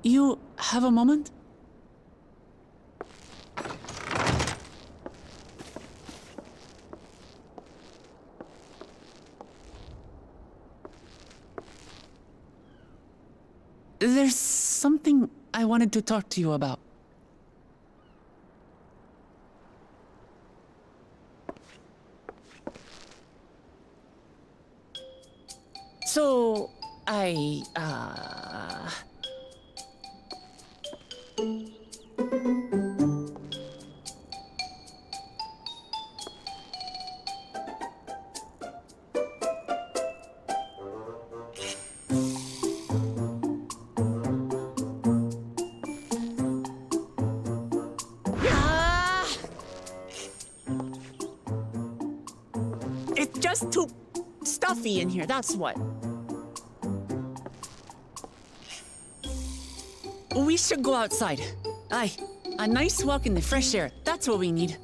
You have a moment? There's something I wanted to talk to you about. So, it's just too stuffy in here, that's what. We should go outside. Aye, a nice walk in the fresh air, that's what we need.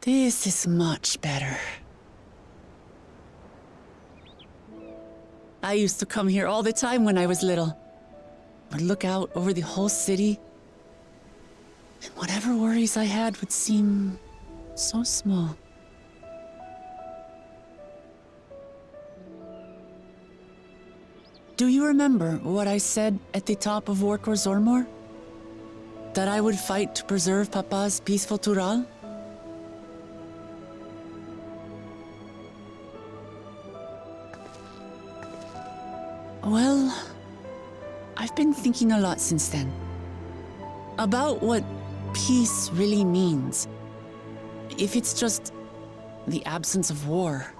This is much better. I used to come here all the time when I was little. I'd look out over the whole city, and whatever worries I had would seem so small. Do you remember what I said at the top of Workor Zormor? That I would fight to preserve Papa's peaceful Tural? Well, I've been thinking a lot since then. About what peace really means. If it's just the absence of war.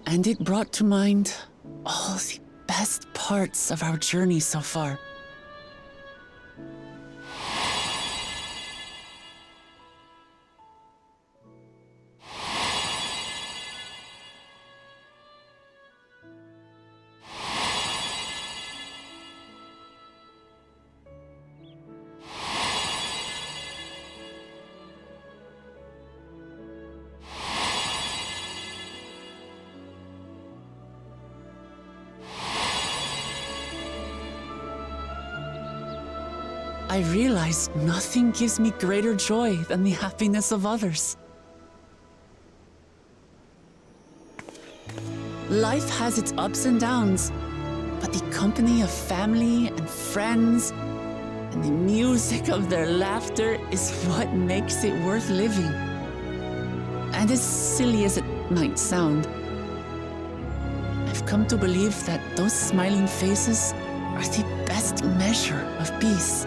And it brought to mind all the best parts of our journey so far. I realized nothing gives me greater joy than the happiness of others. Life has its ups and downs, but the company of family and friends and the music of their laughter is what makes it worth living. And as silly as it might sound, I've come to believe that those smiling faces are the best measure of peace.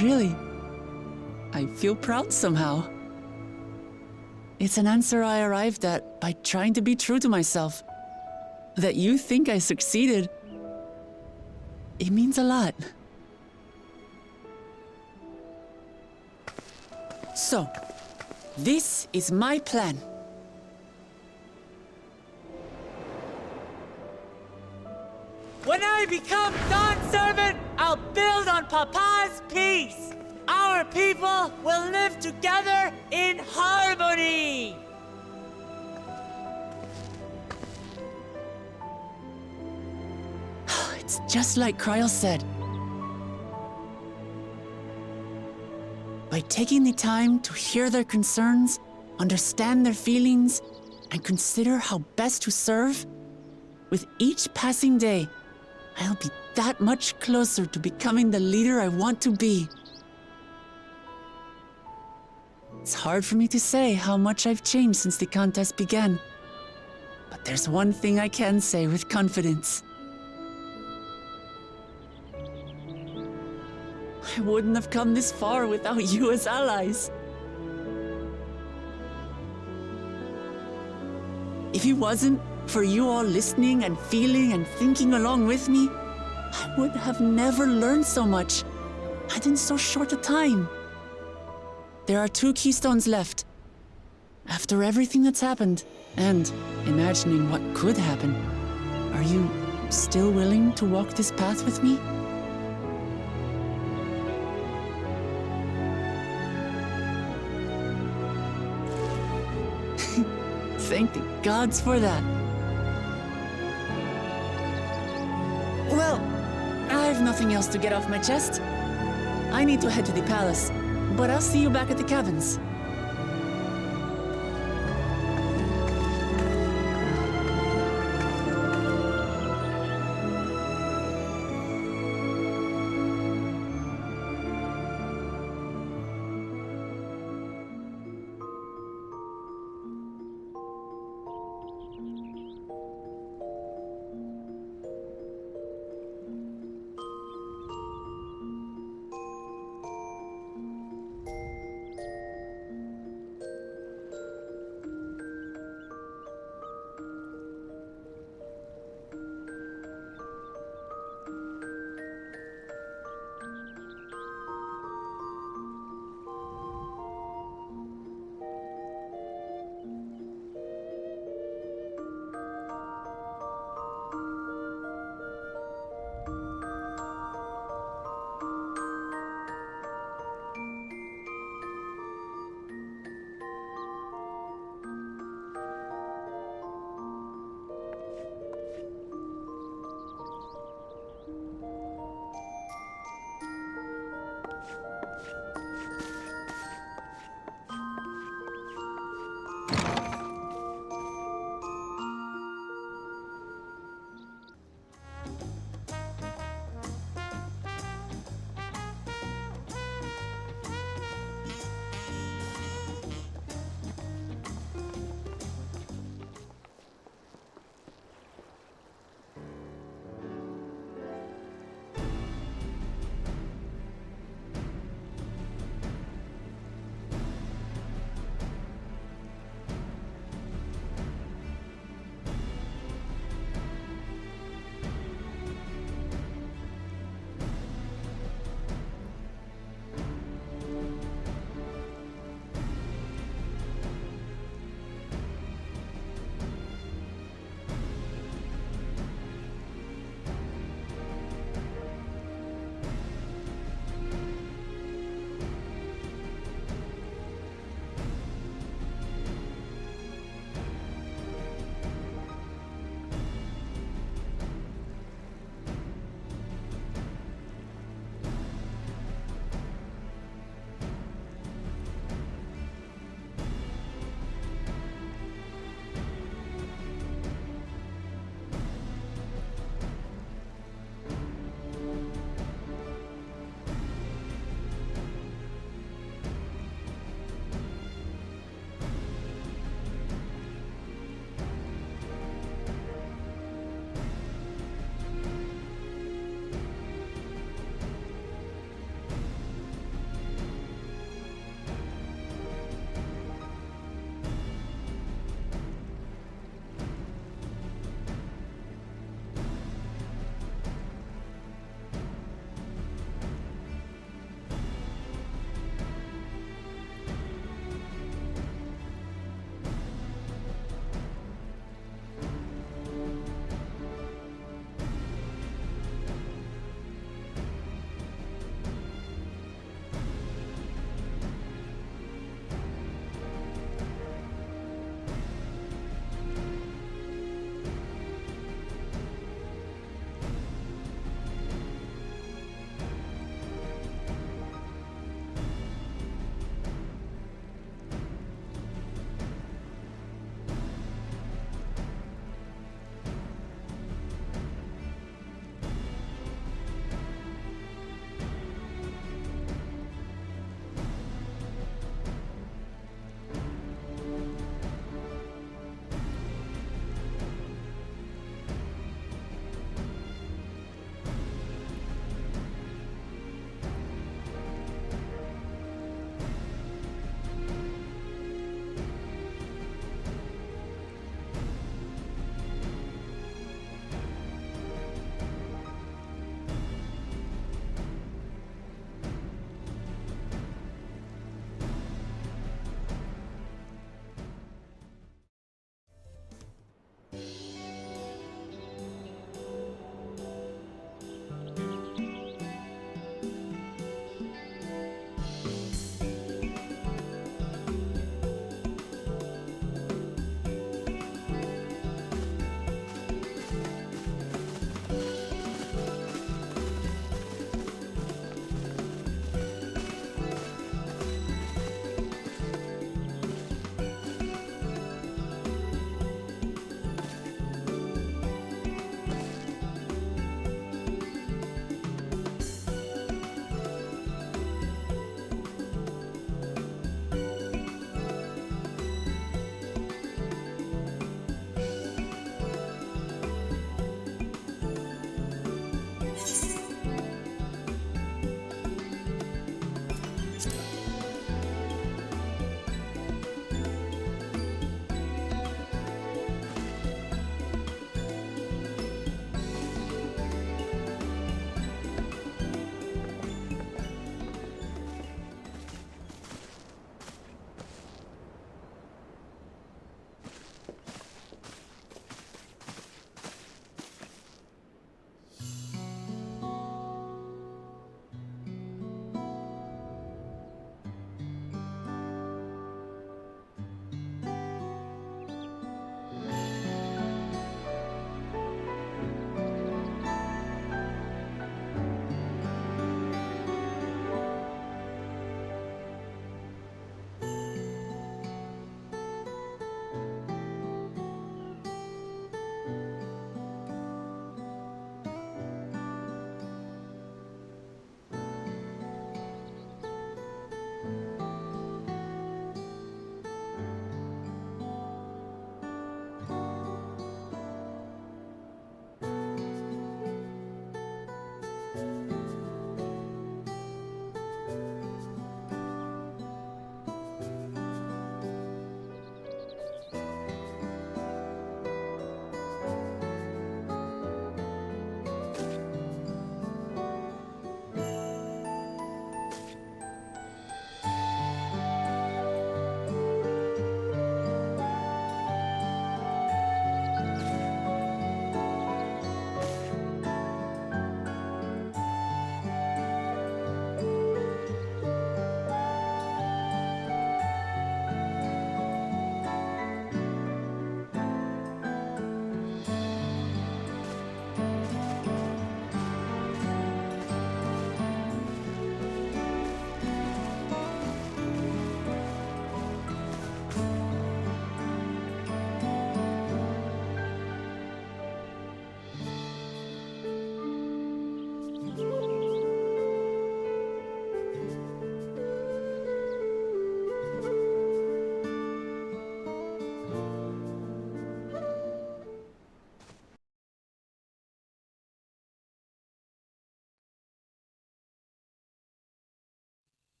Really, I feel proud somehow. It's an answer I arrived at by trying to be true to myself. That you think I succeeded, it means a lot. So, this is my plan. When I become Dawn servant, I'll build on Papa's peace. Our people will live together in harmony. It's just like Kryl said. By taking the time to hear their concerns, understand their feelings, and consider how best to serve, with each passing day, I'll be that much closer to becoming the leader I want to be. It's hard for me to say how much I've changed since the contest began. But there's one thing I can say with confidence. I wouldn't have come this far without you as allies. If it wasn't for you all listening and feeling and thinking along with me, I would have never learned so much, and in so short a time. There are 2 keystones left. After everything that's happened, and imagining what could happen, are you still willing to walk this path with me? Thank the gods for that. Well, I've nothing else to get off my chest. I need to head to the palace, but I'll see you back at the cabins.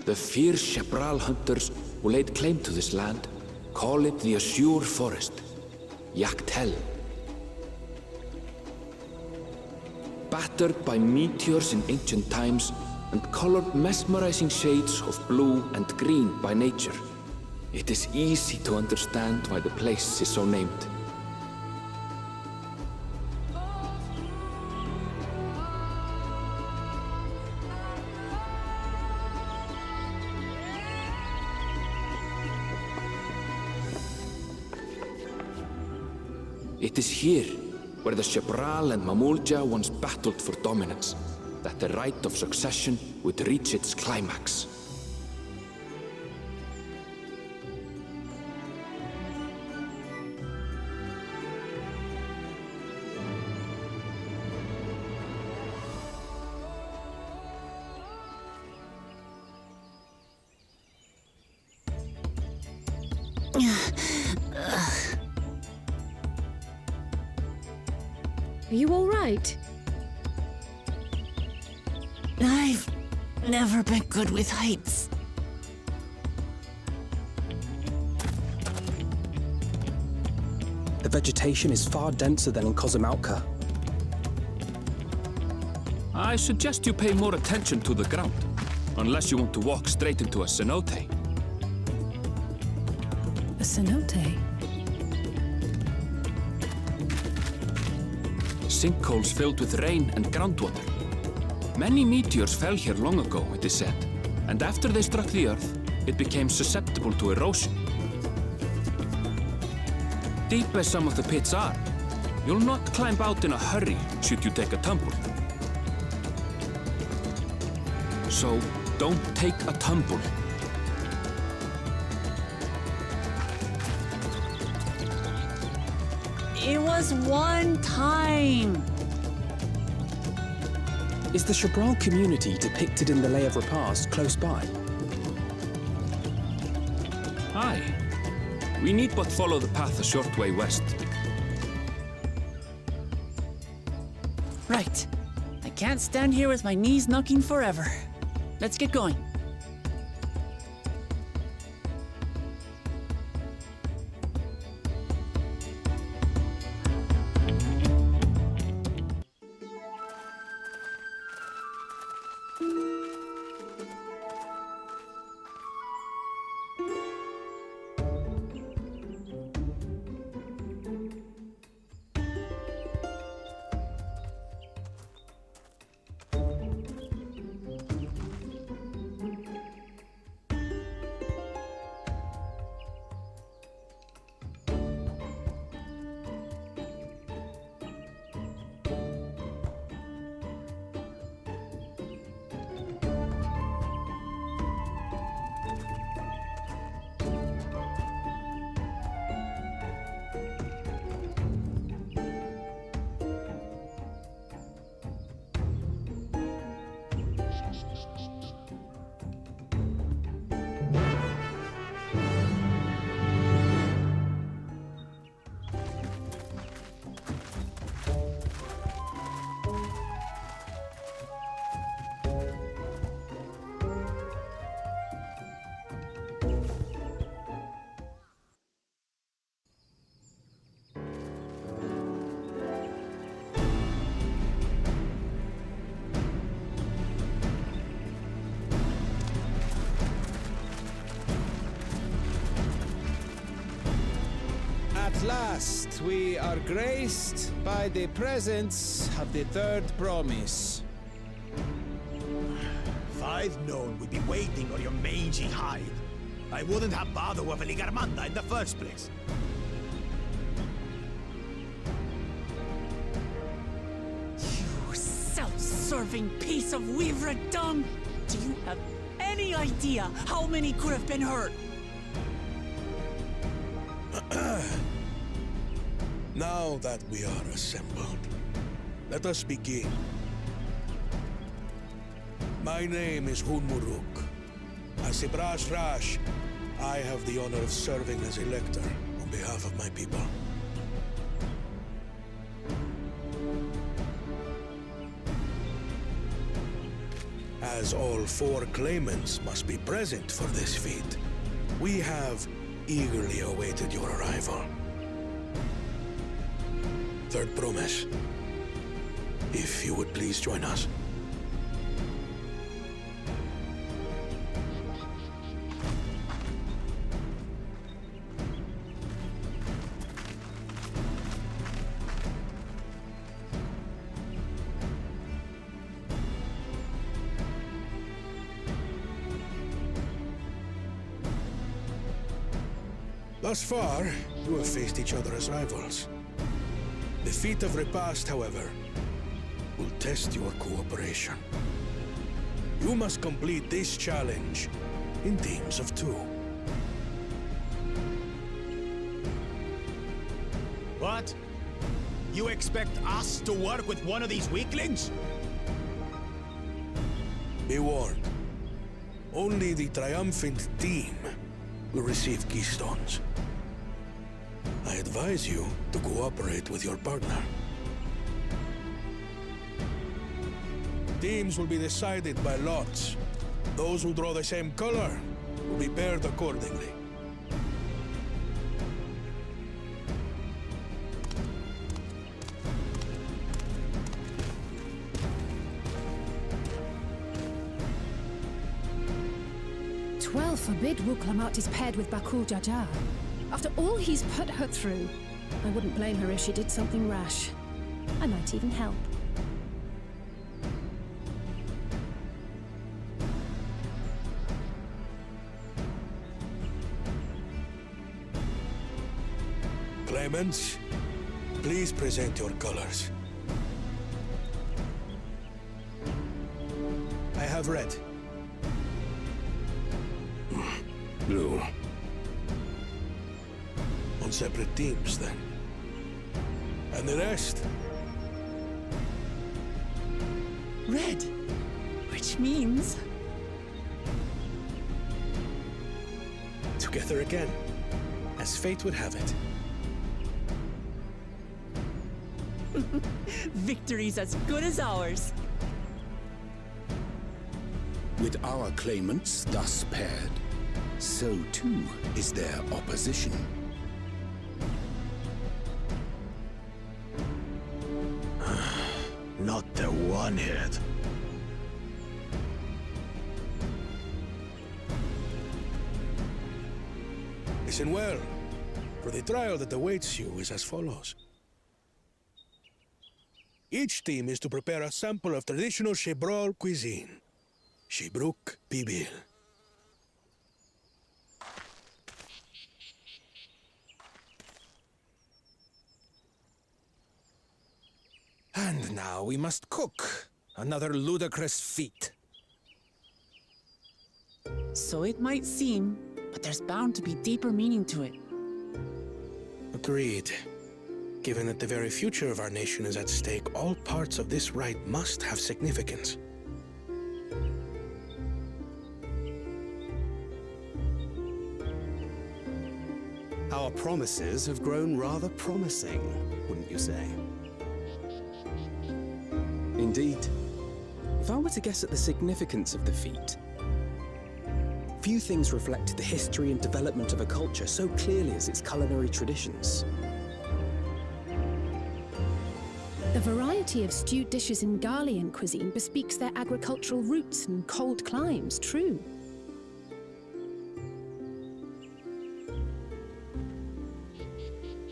the fierce Chebral hunters who laid claim to this land call it the Azure Forest, Yaktel. Battered by meteors in ancient times and colored mesmerizing shades of blue and green by nature, it is easy to understand why the place is so named. It is here, where the Chebral and Mamulja once battled for dominance, that the right of succession would reach its climax. Are you all right? I've never been good with heights. The vegetation is far denser than in Cozumauca. I suggest you pay more attention to the ground, unless you want to walk straight into a cenote. A cenote? Sinkholes filled with rain and groundwater. Many meteors fell here long ago, it is said, and after they struck the Earth, it became susceptible to erosion. Deep as some of the pits are, you'll not climb out in a hurry should you take a tumble. So, don't take a tumble. It was one time. Is the Chebral community depicted in the Lay of Repast close by? Aye. We need but follow the path a short way west. Right. I can't stand here with my knees knocking forever. Let's get going. At last, we are graced by the presence of the third promise. If I'd known we'd be waiting on your mangy hide, I wouldn't have bothered with Ligarmanda in the first place. You self-serving piece of weaver dung! Do you have any idea how many could have been hurt? Now that we are assembled, let us begin. My name is Hunmuruk. As Ibras Rash, I have the honor of serving as Elector on behalf of my people. As all 4 claimants must be present for this feat, we have eagerly awaited your arrival. Third promise. If you would please join us. Thus far, you have faced each other as rivals. The feat of repast, however, will test your cooperation. You must complete this challenge in teams of 2. What? You expect us to work with one of these weaklings? Be warned. Only the triumphant team will receive keystones. I advise you to cooperate with your partner. Teams will be decided by lots. Those who draw the same color will be paired accordingly. Twelve forbid Wuklamat is paired with Bakul Jajar. After all he's put her through, I wouldn't blame her if she did something rash. I might even help. Claimants, please present your colors. I have red. Blue. On separate teams, then. And the rest? Red. Which means... Together again, as fate would have it. victory's as good as ours. With our claimants thus paired, so too is their opposition. Not the one-hit. Listen well, for the trial that awaits you is as follows. Each team is to prepare a sample of traditional Shebrol cuisine. Shibruk Bibil. And now we must cook. Another ludicrous feat. So it might seem, but there's bound to be deeper meaning to it. Agreed. Given that the very future of our nation is at stake, all parts of this rite must have significance. Our promises have grown rather promising, wouldn't you say? Indeed. If I were to guess at the significance of the feat, few things reflect the history and development of a culture so clearly as its culinary traditions. The variety of stewed dishes in Garlean cuisine bespeaks their agricultural roots and cold climes, true.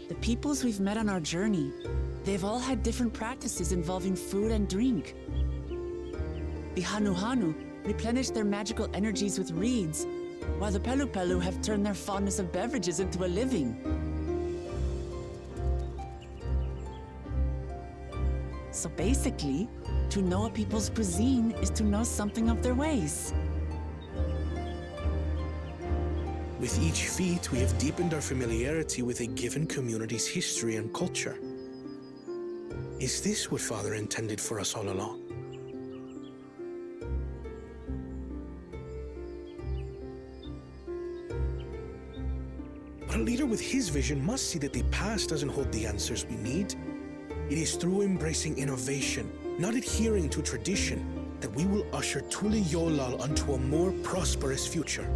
The peoples we've met on our journey, they've all had different practices involving food and drink. The Hanu replenish their magical energies with reeds, while the Pelu have turned their fondness of beverages into a living. So basically, to know a people's cuisine is to know something of their ways. With each feat, we have deepened our familiarity with a given community's history and culture. Is this what Father intended for us all along? But a leader with his vision must see that the past doesn't hold the answers we need. It is through embracing innovation, not adhering to tradition, that we will usher Tuli Yolal onto a more prosperous future.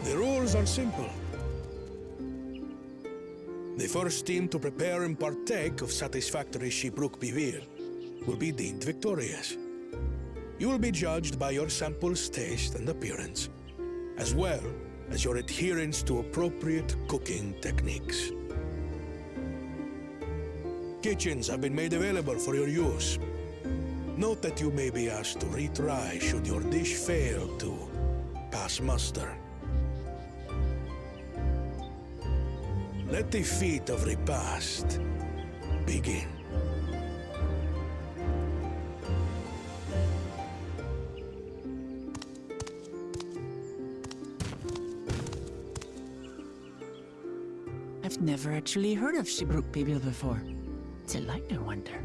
The rules are simple. The first team to prepare and partake of satisfactory Shibruk Bivir will be deemed victorious. You will be judged by your sample's taste and appearance, as well as your adherence to appropriate cooking techniques. Kitchens have been made available for your use. Note that you may be asked to retry should your dish fail to pass muster. Let the feat of repast begin. I've never actually heard of Shibruk Bibil before. Delight, I wonder.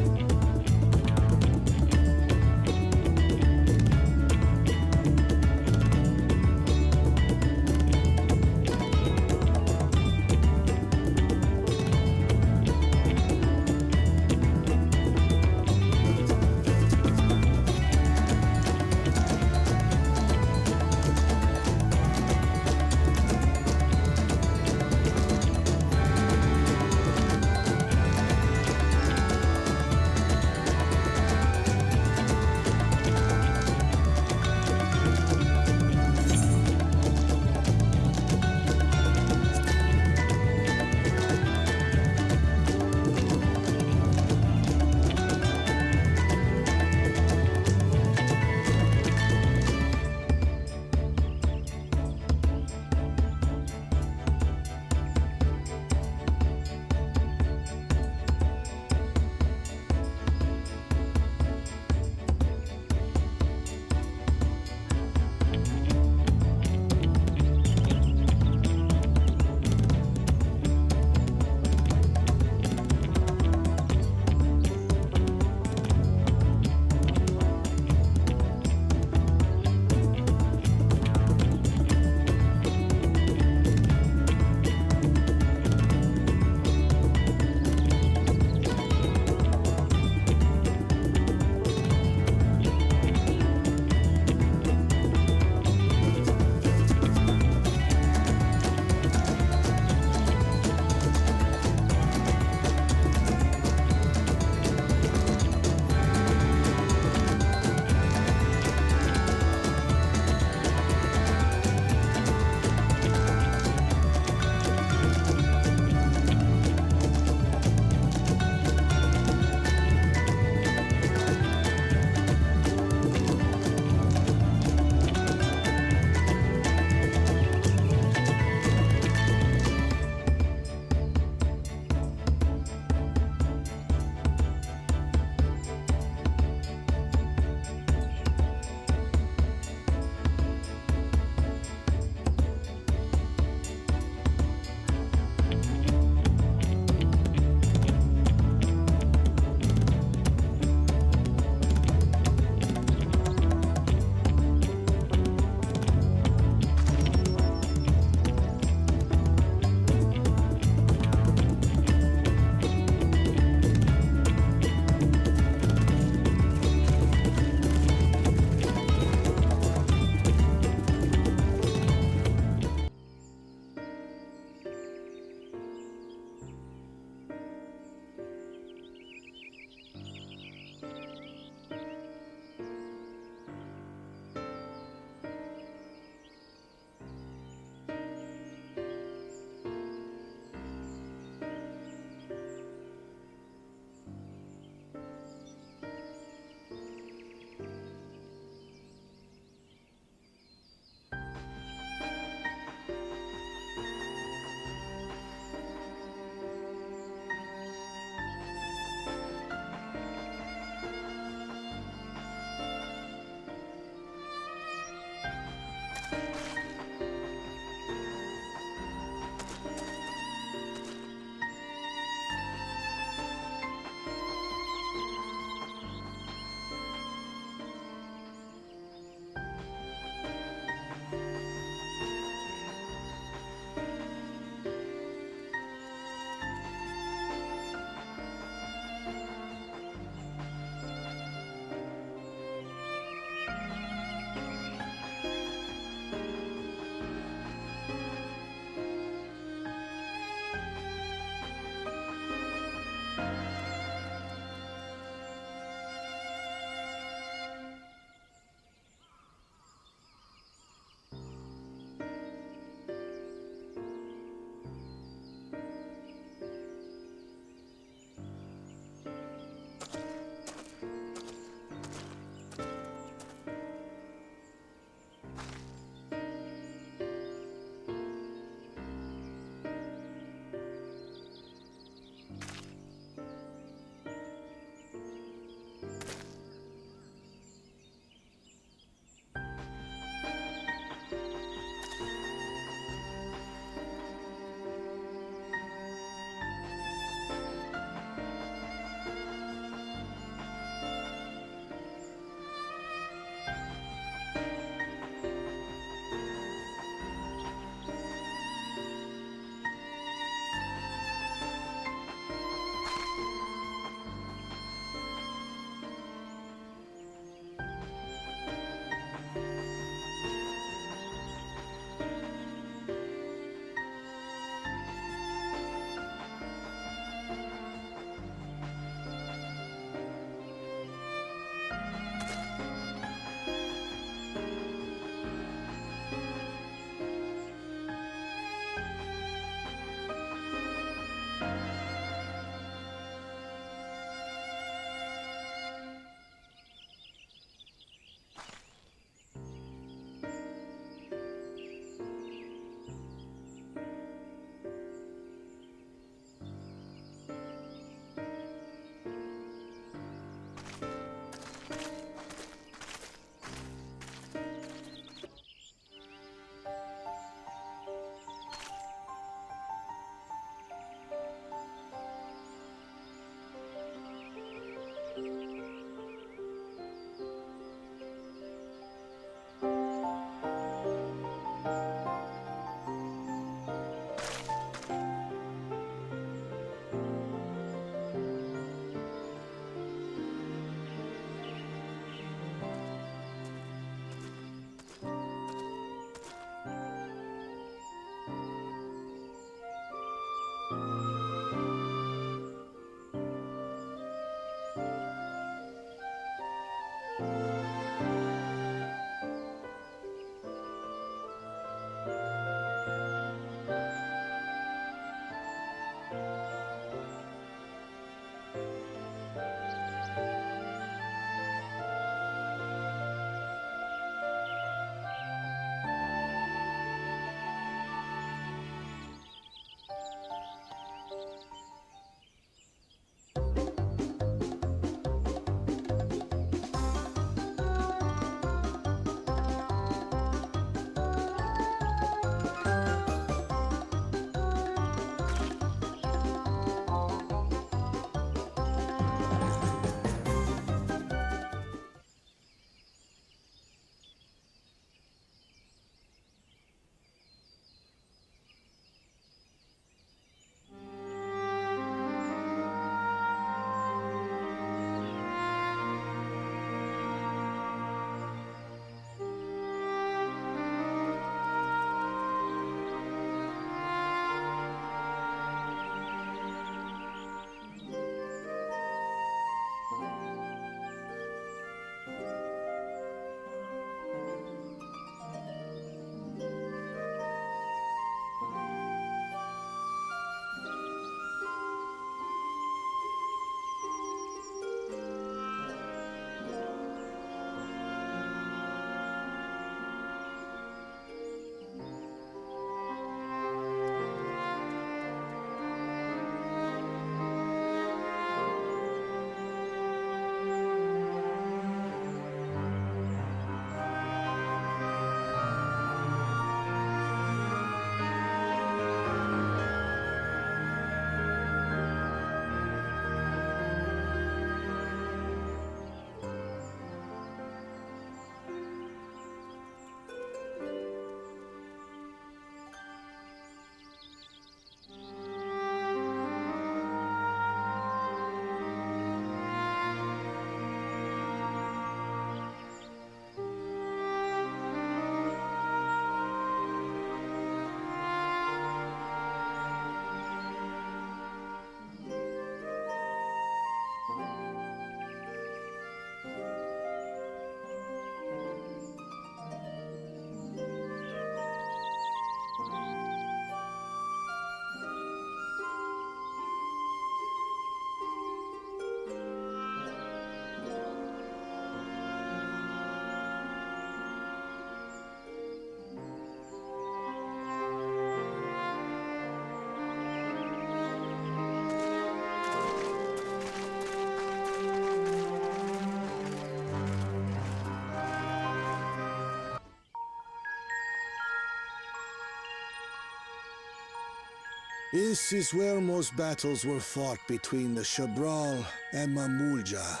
This is where most battles were fought between the Shabral and Mamulja,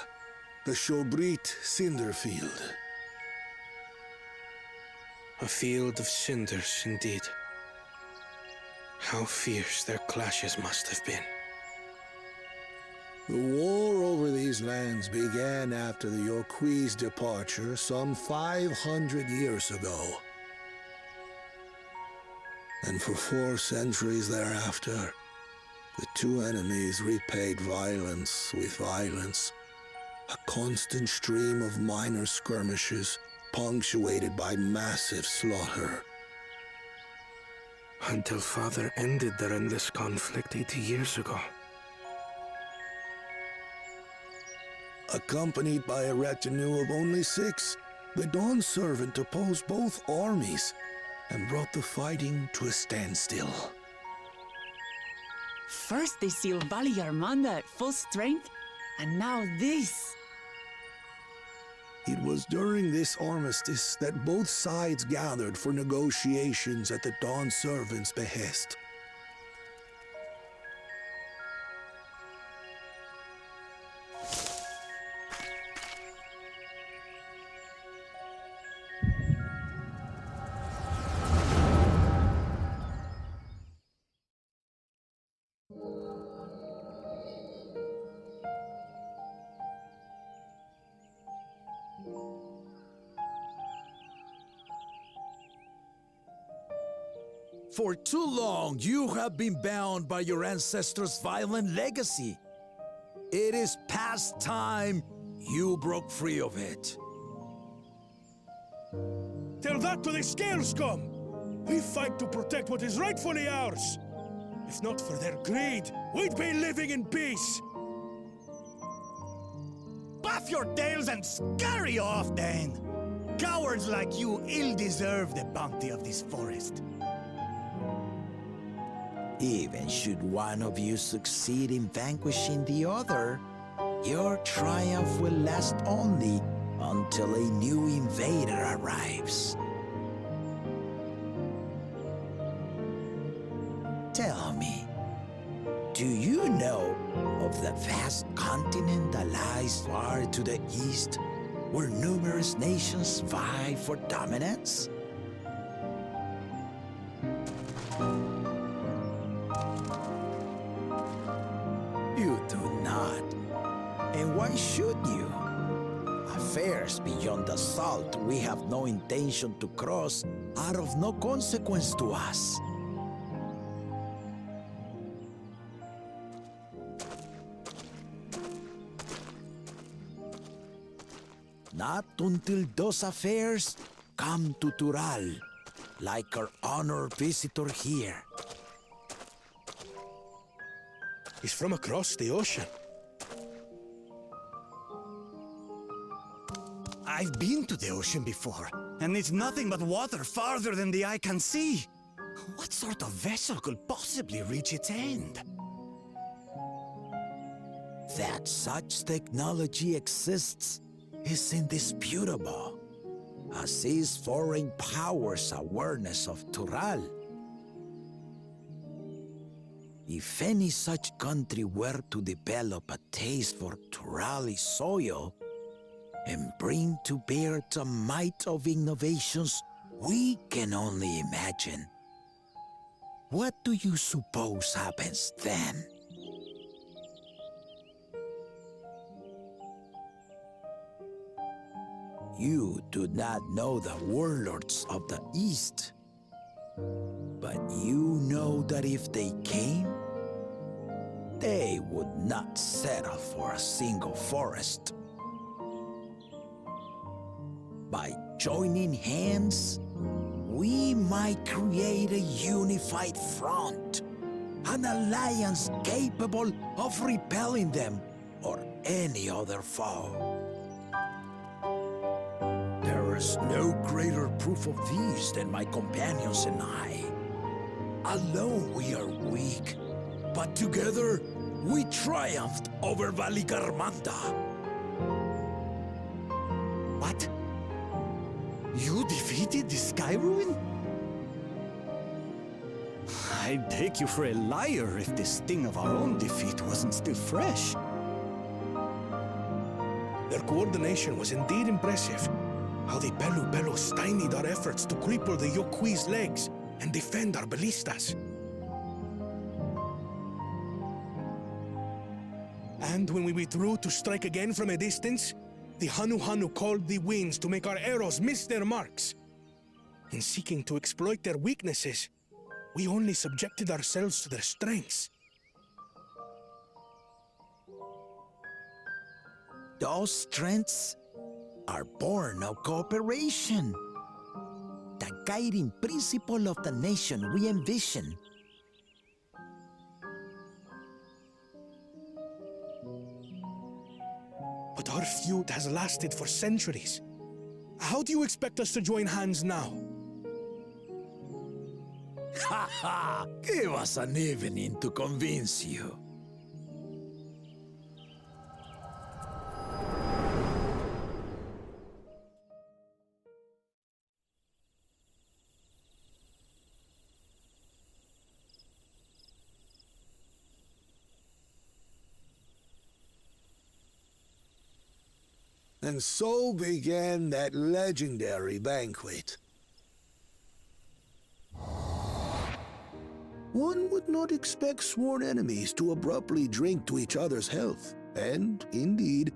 the Shobrit Cinder Field. A field of cinders, indeed. How fierce their clashes must have been. The war over these lands began after the Yokui's departure some 500 years ago. And for 4 centuries thereafter, the two enemies repaid violence with violence. A constant stream of minor skirmishes, punctuated by massive slaughter. Until Father ended their endless conflict 80 years ago. Accompanied by a retinue of only 6, the Dawn Servant opposed both armies and brought the fighting to a standstill. First they sealed Valley Armanda at full strength, and now this. It was during this armistice that both sides gathered for negotiations at the Dawn Servant's behest. For too long, you have been bound by your ancestors' violent legacy. It is past time you broke free of it. Tell that to the Scale Scum! We fight to protect what is rightfully ours! If not for their greed, we'd be living in peace! Buff your tails and scurry off, then! Cowards like you ill-deserve the bounty of this forest. Even should one of you succeed in vanquishing the other, your triumph will last only until a new invader arrives. Tell me, do you know of the vast continent that lies far to the east, where numerous nations vie for dominance? You do not. And why should you? Affairs beyond the salt we have no intention to cross are of no consequence to us. Not until those affairs come to Tural, like our honored visitor here. He's from across the ocean. I've been to the ocean before, and it's nothing but water farther than the eye can see. What sort of vessel could possibly reach its end? That such technology exists is indisputable, as is foreign powers' awareness of Tural. If any such country were to develop a taste for Turali soil and bring to bear the might of innovations we can only imagine, what do you suppose happens then? You do not know the warlords of the East, but you know that if they came, they would not settle for a single forest. By joining hands, we might create a unified front, an alliance capable of repelling them or any other foe. There is no greater proof of this than my companions and I. Alone we are weak, but together we triumphed over Valigarmanda. What? You defeated the Sky Ruin? I'd take you for a liar if the sting of our own defeat wasn't still fresh. Their coordination was indeed impressive. How the Belu stymied our efforts to cripple the Yokui's legs and defend our ballistas. And when we withdrew to strike again from a distance, the Hanu called the winds to make our arrows miss their marks. In seeking to exploit their weaknesses, we only subjected ourselves to their strengths. Those strengths are born of cooperation. The guiding principle of the nation we envision. But our feud has lasted for centuries. How do you expect us to join hands now? Ha ha! Give us an evening to convince you. And so began that legendary banquet. One would not expect sworn enemies to abruptly drink to each other's health, and, indeed,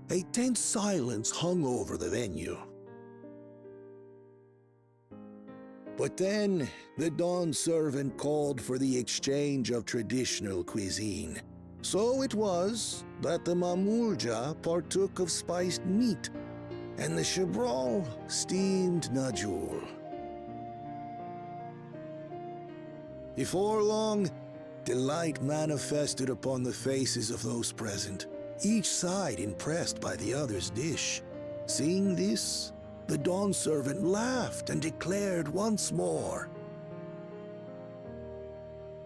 a tense silence hung over the venue. But then, the Dawn servant called for the exchange of traditional cuisine. So it was that the Mamulja partook of spiced meat, and the Chebral steamed najul. Before long, delight manifested upon the faces of those present, each side impressed by the other's dish. Seeing this, the Dawn servant laughed and declared once more.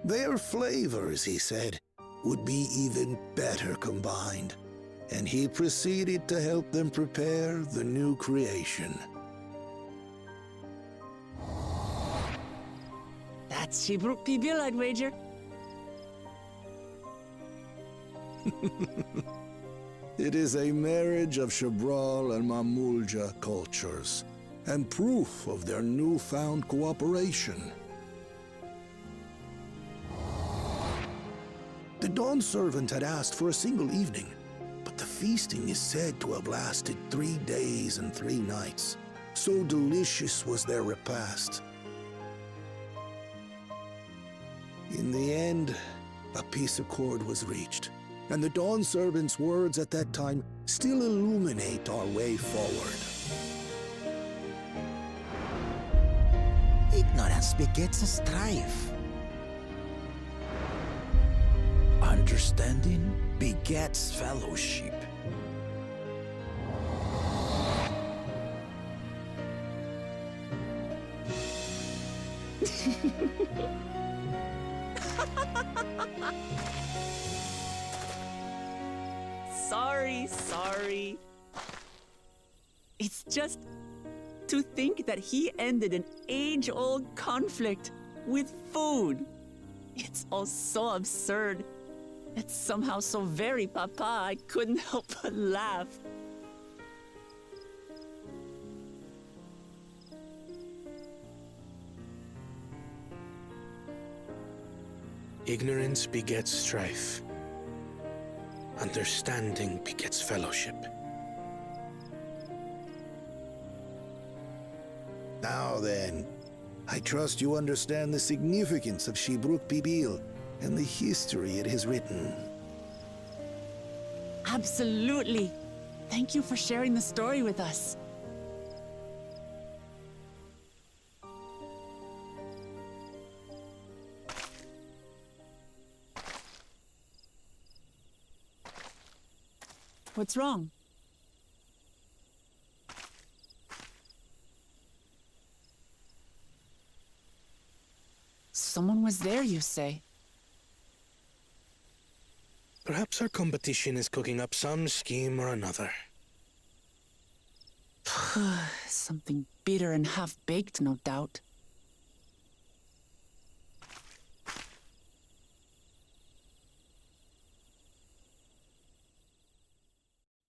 Their flavors, he said, would be even better combined, and he proceeded to help them prepare the new creation. That's Shibruk Pibil, I'd wager. It is a marriage of Chebral and Mamulja cultures, and proof of their newfound cooperation. The Dawn servant had asked for a single evening, but the feasting is said to have lasted 3 days and 3 nights. So delicious was their repast. In the end, a peace accord was reached, and the Dawn servant's words at that time still illuminate our way forward. Ignorance begets a strife. Understanding begets fellowship. Sorry. It's just to think that he ended an age-old conflict with food. It's all so absurd. It's somehow so very papa, I couldn't help but laugh. Ignorance begets strife. Understanding begets fellowship. Now then, I trust you understand the significance of Shibruk Pibil and the history it has written. Absolutely. Thank you for sharing the story with us. What's wrong? Someone was there, you say? Perhaps our competition is cooking up some scheme or another. Something bitter and half-baked, no doubt.